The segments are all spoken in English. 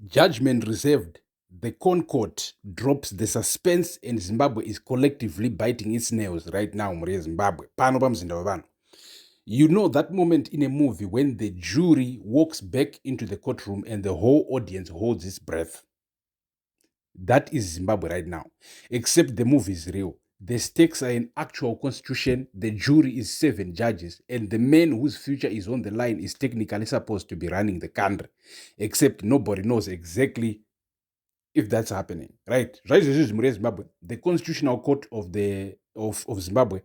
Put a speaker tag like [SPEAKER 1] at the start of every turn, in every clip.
[SPEAKER 1] Judgment reserved. The Concord drops the suspense and Zimbabwe is collectively biting its nails right now. Zimbabwe. Pano pamzinda wevanhu. You know that moment in a movie when the jury walks back into the courtroom and the whole audience holds its breath. That is Zimbabwe right now. Except the movie is real. The stakes are an actual constitution. The jury is 7 judges. And the man whose future is on the line is technically supposed to be running the country. Except nobody knows exactly if that's happening. Right? Zimbabwe. The Constitutional Court of Zimbabwe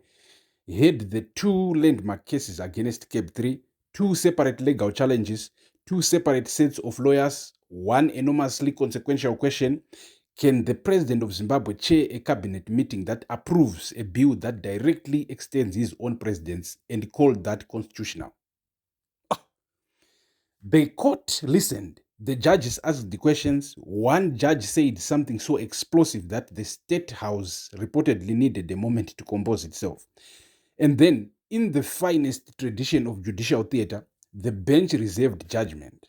[SPEAKER 1] had the 2 landmark cases against Cape 3, 2 separate legal challenges, 2 separate sets of lawyers, 1 enormously consequential question. Can the president of Zimbabwe chair a cabinet meeting that approves a bill that directly extends his own presidency and call that constitutional? The court listened. The judges asked the questions. One judge said something so explosive that the State House reportedly needed a moment to compose itself. And then, in the finest tradition of judicial theater, the bench reserved judgment.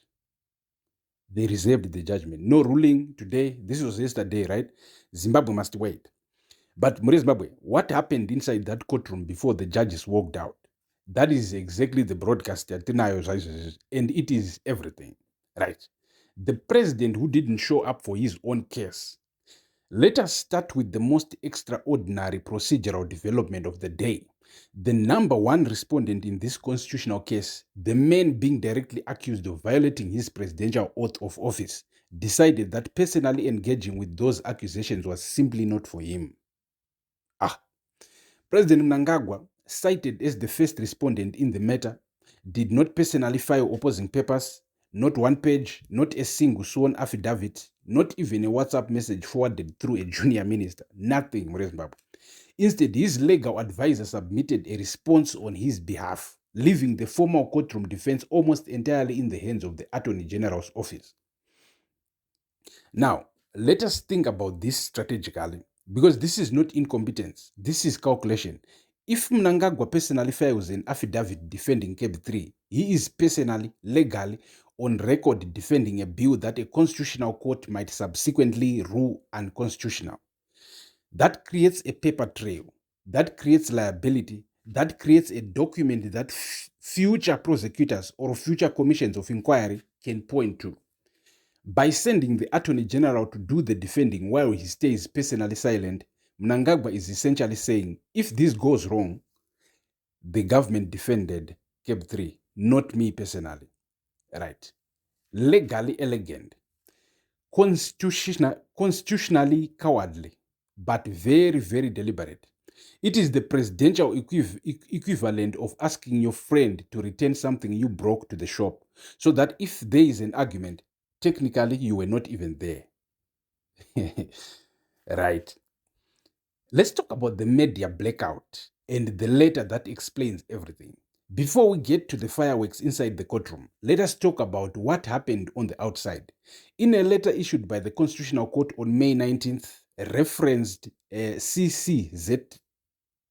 [SPEAKER 1] They reserved the judgment. No ruling today. This was yesterday, right? Zimbabwe must wait. But Zimbabwe, what happened inside that courtroom before the judges walked out? That is exactly the broadcast and it is everything, right? The president who didn't show up for his own case. Let us start with the most extraordinary procedural development of the day. The number 1 respondent in this constitutional case, the man being directly accused of violating his presidential oath of office, decided that personally engaging with those accusations was simply not for him. President Mnangagwa, cited as the first respondent in the matter, did not personally file opposing papers, not 1 page, not a single sworn affidavit, not even a WhatsApp message forwarded through a junior minister. Nothing, Zimbabwe. Instead, his legal advisor submitted a response on his behalf, leaving the formal courtroom defense almost entirely in the hands of the Attorney General's office. Now, let us think about this strategically, because this is not incompetence, this is calculation. If Mnangagwa personally files an affidavit defending Cape 3, he is personally, legally, on record defending a bill that a constitutional court might subsequently rule unconstitutional. That creates a paper trail, that creates liability, that creates a document that future prosecutors or future commissions of inquiry can point to. By sending the Attorney General to do the defending while he stays personally silent, Mnangagwa is essentially saying, if this goes wrong, the government defended Cape 3, not me personally. Right. Legally elegant, constitutionally cowardly, but very, very deliberate. It is the presidential equivalent of asking your friend to return something you broke to the shop, so that if there is an argument, technically you were not even there. Right. Let's talk about the media blackout and the letter that explains everything. Before we get to the fireworks inside the courtroom, let us talk about what happened on the outside. In a letter issued by the Constitutional Court on May 19th, referenced CCZ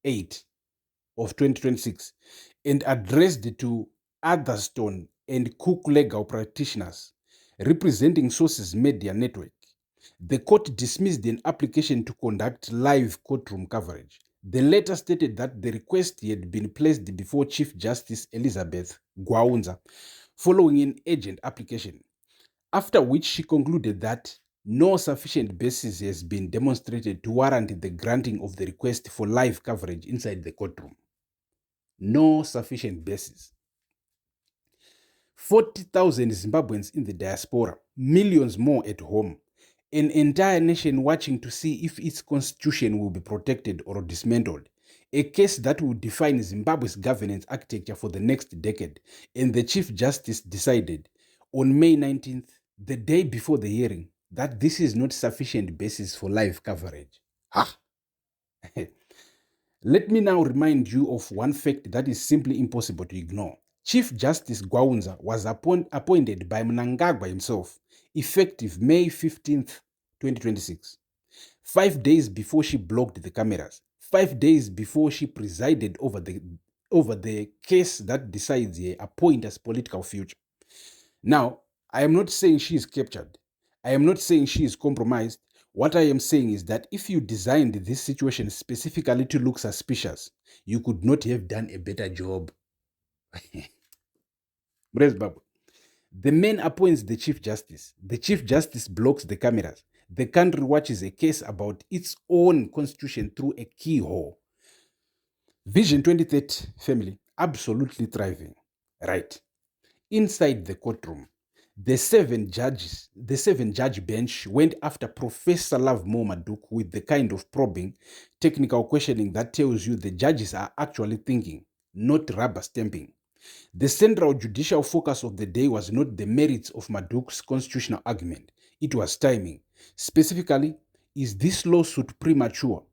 [SPEAKER 1] 8 of 2026 and addressed to Atherstone and Cook legal practitioners representing Sources Media Network, the court dismissed an application to conduct live courtroom coverage. The letter stated that the request had been placed before Chief Justice Elizabeth Gwaunza following an urgent application, after which she concluded that no sufficient basis has been demonstrated to warrant the granting of the request for live coverage inside the courtroom. No sufficient basis. 40,000 Zimbabweans in the diaspora, millions more at home, an entire nation watching to see if its constitution will be protected or dismantled, a case that will define Zimbabwe's governance architecture for the next decade. And the Chief Justice decided on May 19th, the day before the hearing, that this is not sufficient basis for live coverage. Let me now remind you of one fact that is simply impossible to ignore. Chief Justice Gwaunza was appointed by Mnangagwa himself, effective May 15th, 2026. 5 days before she blocked the cameras, 5 days before she presided over the case that decides her appointer's political future. Now, I am not saying she is captured. I am not saying she is compromised. What I am saying is that if you designed this situation specifically to look suspicious, you could not have done a better job. The man appoints the Chief Justice. The Chief Justice blocks the cameras. The country watches a case about its own constitution through a keyhole. Vision 2030 family, absolutely thriving. Right. Inside the courtroom, the seven judge bench went after Professor Lovemore Maduk with the kind of probing, technical questioning that tells you the judges are actually thinking, not rubber stamping. The central judicial focus of the day was not the merits of Maduk's constitutional argument, it was timing. Specifically, is this lawsuit premature?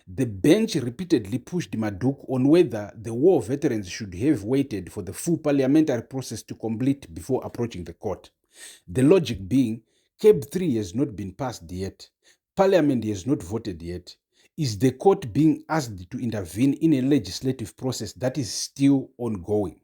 [SPEAKER 1] The bench repeatedly pushed Maduk on whether the war veterans should have waited for the full parliamentary process to complete before approaching the court. The logic being, CAB 3 has not been passed yet. Parliament has not voted yet. Is the court being asked to intervene in a legislative process that is still ongoing?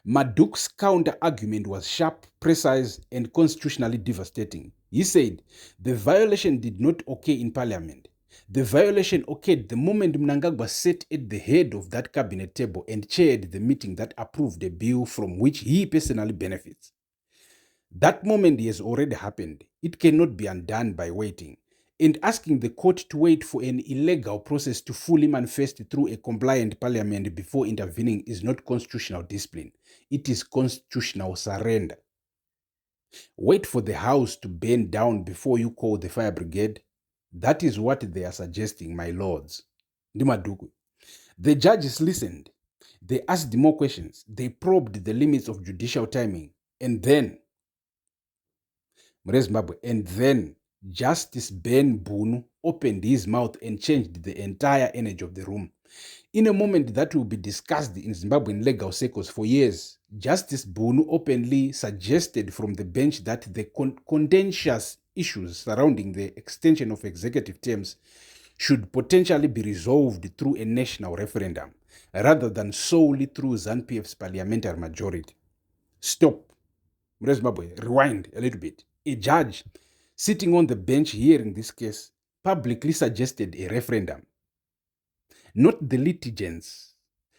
[SPEAKER 1] Maduk's counter-argument was sharp, precise, and constitutionally devastating. He said, the violation did not occur in parliament. The violation occurred the moment Mnangagwa sat at the head of that cabinet table and chaired the meeting that approved a bill from which he personally benefits. That moment has already happened. It cannot be undone by waiting. And asking the court to wait for an illegal process to fully manifest through a compliant parliament before intervening is not constitutional discipline. It is constitutional surrender. Wait for the house to burn down before you call the fire brigade. That is what they are suggesting, my lords. Ndimaduku. The judges listened. They asked more questions. They probed the limits of judicial timing. And then Justice Ben Bunu opened his mouth and changed the entire energy of the room. In a moment that will be discussed in Zimbabwean legal circles for years, Justice Bunu openly suggested from the bench that the contentious issues surrounding the extension of executive terms should potentially be resolved through a national referendum, rather than solely through ZANU-PF's parliamentary majority. Stop. Rewind a little bit. A judge sitting on the bench hearing this case publicly suggested a referendum. Not the litigants,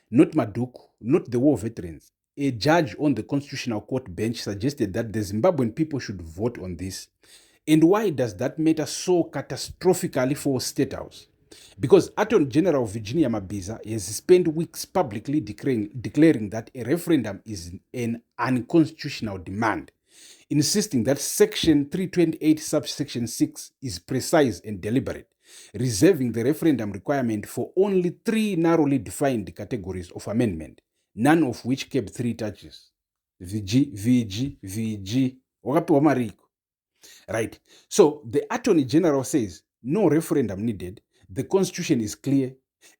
[SPEAKER 1] not Maduk, not the war veterans. A judge on the Constitutional Court bench suggested that the Zimbabwean people should vote on this. And why does that matter so catastrophically for State House? Because Attorney General Virginia Mabiza has spent weeks publicly declaring that a referendum is an unconstitutional demand, insisting that Section 328 subsection 6 is precise and deliberate, reserving the referendum requirement for only 3 narrowly defined categories of amendment, none of which CAB 3 touches. VG, wakapiwa mariko. Right. So the Attorney General says no referendum needed, the Constitution is clear,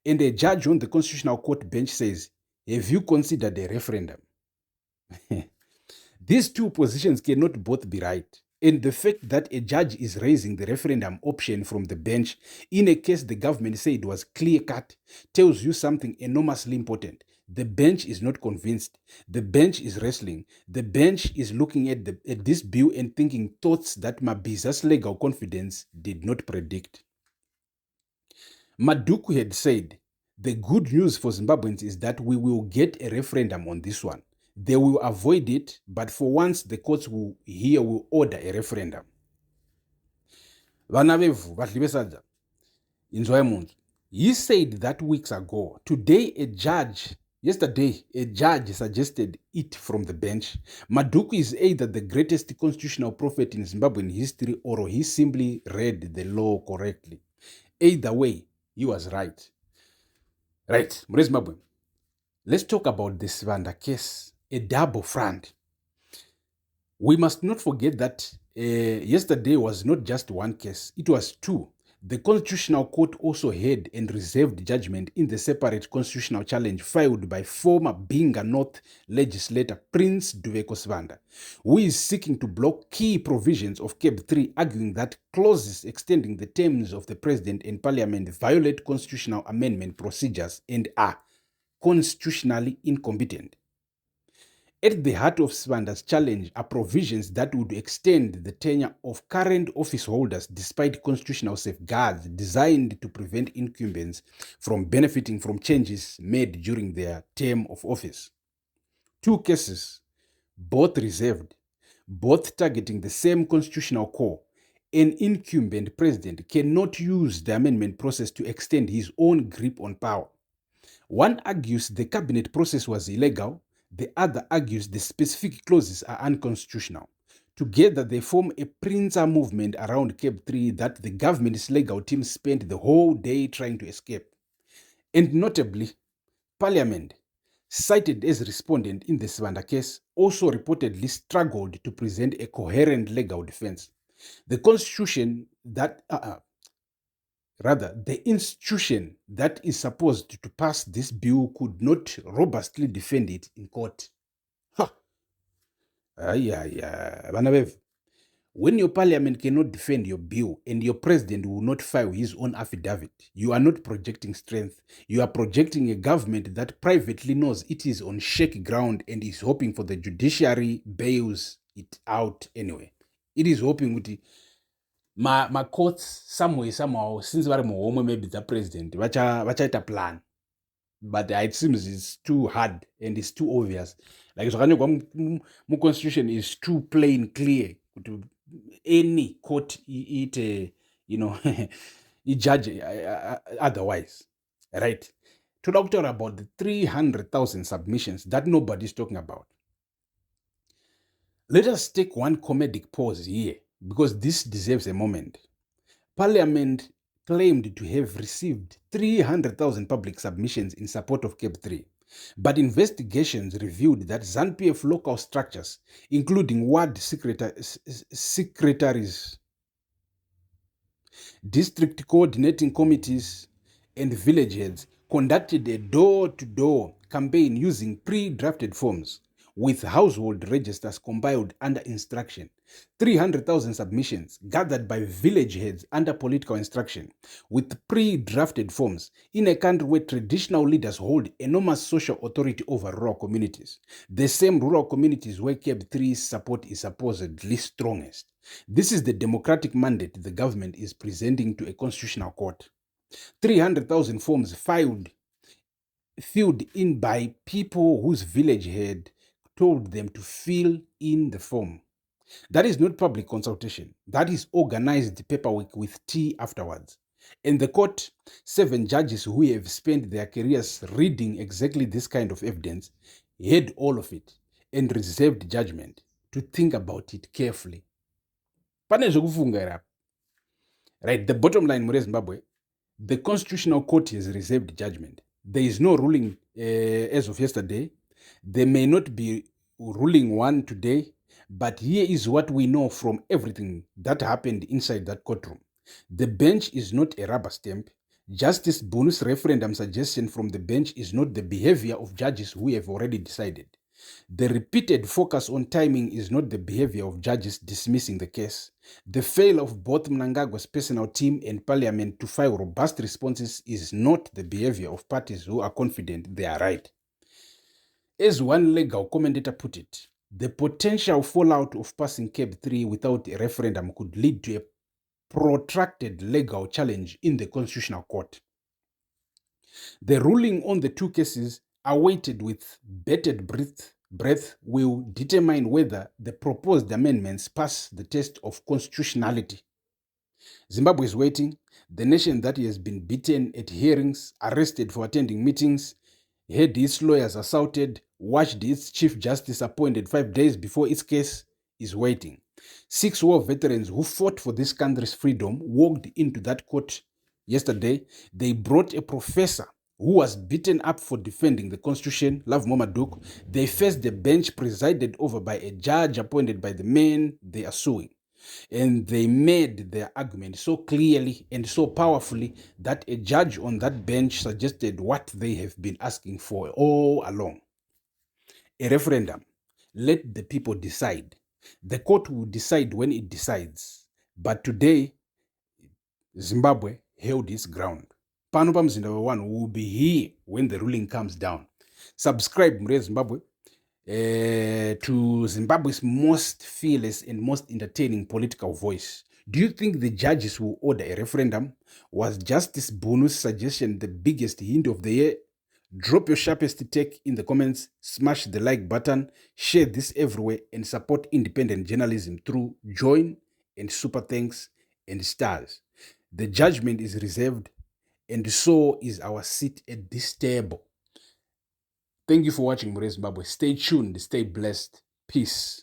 [SPEAKER 1] and a judge on the Constitutional Court bench says, have you considered a referendum? These two positions cannot both be right. And the fact that a judge is raising the referendum option from the bench in a case the government said was clear-cut tells you something enormously important. The bench is not convinced. The bench is wrestling. The bench is looking at this bill and thinking thoughts that Mabiza's legal confidence did not predict. Maduku had said, the good news for Zimbabweans is that we will get a referendum on this one. They will avoid it, but for once the courts will order a referendum. Inzwai, he said that weeks ago. Yesterday, a judge suggested it from the bench. Maduku is either the greatest constitutional prophet in Zimbabwean history or he simply read the law correctly. Either way, he was right. Right, Zimbabwe. Let's talk about the Svanda case, a double front. We must not forget that yesterday was not just one case, it was two. The Constitutional Court also heard and reserved judgment in the separate constitutional challenge filed by former Binga North legislator Prince Duveko Svanda, who is seeking to block key provisions of CAB 3, arguing that clauses extending the terms of the president and parliament violate constitutional amendment procedures and are constitutionally incompetent. At the heart of Svanda's challenge are provisions that would extend the tenure of current office holders despite constitutional safeguards designed to prevent incumbents from benefiting from changes made during their term of office. Two cases, both reserved, both targeting the same constitutional core. An incumbent president cannot use the amendment process to extend his own grip on power. One argues the cabinet process was illegal, the other argues the specific clauses are unconstitutional. Together, they form a pincer movement around Cape 3 that the government's legal team spent the whole day trying to escape. And notably, Parliament, cited as respondent in the Zvabuda case, also reportedly struggled to present a coherent legal defense. The constitution that, the institution that is supposed to pass this bill could not robustly defend it in court. Ha! When your parliament cannot defend your bill and your president will not file his own affidavit, you are not projecting strength. You are projecting a government that privately knows it is on shaky ground and is hoping for the judiciary bails it out anyway. It is hoping with my courts somehow since vari muhomwe maybe the president vachaita plan, but it seems it's too hard and it's too obvious. Like zvakanyorwa muconstitution is too plain clear kuti any court it judge otherwise, right? Toda kutaura about the 300,000 submissions that nobody is talking about. Let us take one comedic pause here because this deserves a moment. Parliament claimed to have received 300,000 public submissions in support of Cape 3, but investigations revealed that ZANU-PF local structures, including ward secretaries, district coordinating committees, and village heads, conducted a door-to-door campaign using pre-drafted forms with household registers compiled under instruction. 300,000 submissions gathered by village heads under political instruction with pre-drafted forms in a country where traditional leaders hold enormous social authority over rural communities, the same rural communities where Cape 3's support is supposedly strongest. This is the democratic mandate the government is presenting to a constitutional court. 300,000 forms filled in by people whose village head told them to fill in the form. That is not public consultation. That is organized paperwork with tea afterwards. In the court, 7 judges who have spent their careers reading exactly this kind of evidence heard all of it and reserved judgment to think about it carefully. Right, the bottom line, Mure Zimbabwe, the Constitutional Court has reserved judgment. There is no ruling as of yesterday. There may not be ruling one today, but here is what we know from everything that happened inside that courtroom. The bench is not a rubber stamp. Justice Bonu's referendum suggestion from the bench is not the behavior of judges who have already decided. The repeated focus on timing is not the behavior of judges dismissing the case. The failure of both Mnangagwa's personal team and Parliament to file robust responses is not the behavior of parties who are confident they are right. As one legal commentator put it, the potential fallout of passing Cape 3 without a referendum could lead to a protracted legal challenge in the Constitutional Court. The ruling on the 2 cases awaited with bated breath will determine whether the proposed amendments pass the test of constitutionality. Zimbabwe is waiting. The nation that has been beaten at hearings, arrested for attending meetings, had its lawyers assaulted, watched its chief justice appointed 5 days before its case, is waiting. 6 war veterans who fought for this country's freedom walked into that court yesterday. They brought a professor who was beaten up for defending the Constitution, Love Momaduk. They faced the bench presided over by a judge appointed by the men they are suing. And they made their argument so clearly and so powerfully that a judge on that bench suggested what they have been asking for all along. A referendum. Let the people decide. The court will decide when it decides. But today, Zimbabwe held its ground. Pano Pamzinda 1 will be here when the ruling comes down. Subscribe, Mure Zimbabwe. to Zimbabwe's most fearless and most entertaining political voice. Do you think the judges who order a referendum? Was Justice Bonu's suggestion the biggest hint of the year? Drop your sharpest take in the comments, smash the like button, share this everywhere, and support independent journalism through join and super thanks and stars. The judgment is reserved, and so is our seat at this table. Thank you for watching More Zimbabwe. Stay tuned, stay blessed. Peace.